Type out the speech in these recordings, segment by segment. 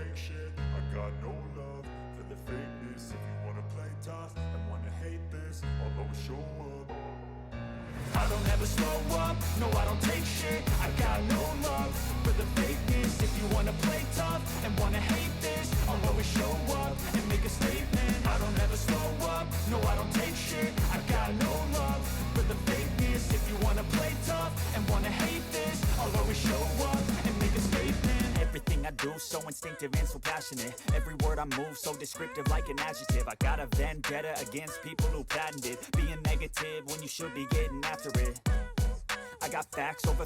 take shit. I got no love for the fakeness. If you wanna play tough and wanna hate this, I'll always show up. I don't ever slow up, no I don't take shit. I got no love for the fakeness. If you wanna play tough and wanna hate this, I'll always show up and make a statement. I don't ever slow up, no I don't take shit. I got no love for the fakeness. If you wanna play tough and wanna hate this, I'll always show up and make a statement. Everything I do so instinctive and so passionate. Every word I move so descriptive like an adjective. I got a vendetta against people who patented being negative when you should be getting after it. I got facts over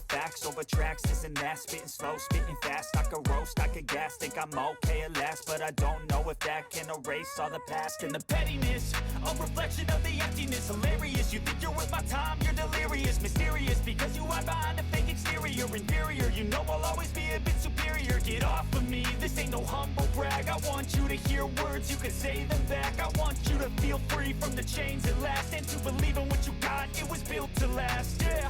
tracks, this and that. Spitting slow, spitting fast. I could roast, I could gas. Think I'm okay at last, but I don't know if that can erase all the past. And the pettiness, a reflection of the emptiness. Hilarious, you think you're worth my time, you're delirious. Mysterious, because you hide behind a fake exterior. Inferior, you know I'll always be a bit superior. Get off of me, this ain't no humble brag. I want you to hear words, you can say them back. I want you to feel free from the chains at last, and to believe in what you got, it was built to last, yeah.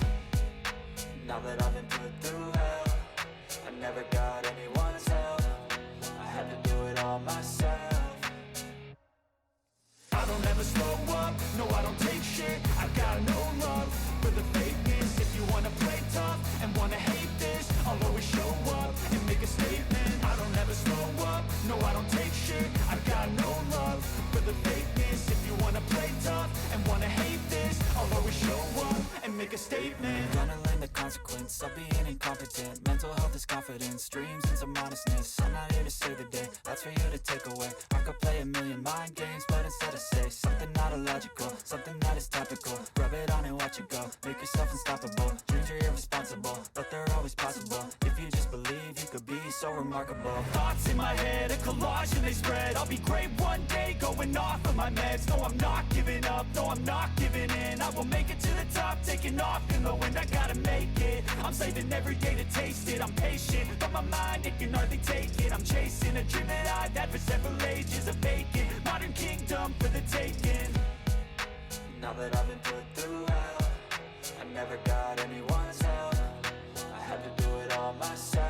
Now that I've been put through hell, I never got anyone's help. I had to do it all myself. I don't ever slow up, no I don't take shit. I got no love for the fakeness. If you wanna play tough and wanna hate this, I'll always show up and make a statement. I don't ever slow up, no I don't take shit. I got no love for the fakeness. If you wanna play tough and wanna hate this, I'll always show up and make a statement. Gonna learn the consequence of being incompetent. Mental health is confidence, dreams and some modestness. I'm not here to save the day, that's for you to take away. I could play a million mind games, but instead I say something not illogical, something that is topical. Rub it on and watch it go, make yourself unstoppable. Dreams are irresponsible, but they're always possible. If you just believe, you could be so remarkable. Thoughts in my head, a collage and they spread. I'll be great one day, going off of my meds. No, I'm not giving up, no, I'm not giving in. I will make it to the top, taking off in the wind. I gotta make it, I'm saving every day to taste it. I'm patient, but my mind, it can hardly take it. I'm chasing a dream that I've had for several ages. A vacant, modern kingdom for the taking. Now that I've been put through hell, I never got anyone's help. I had to do it all myself.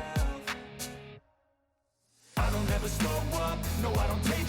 I don't ever slow up, no I don't take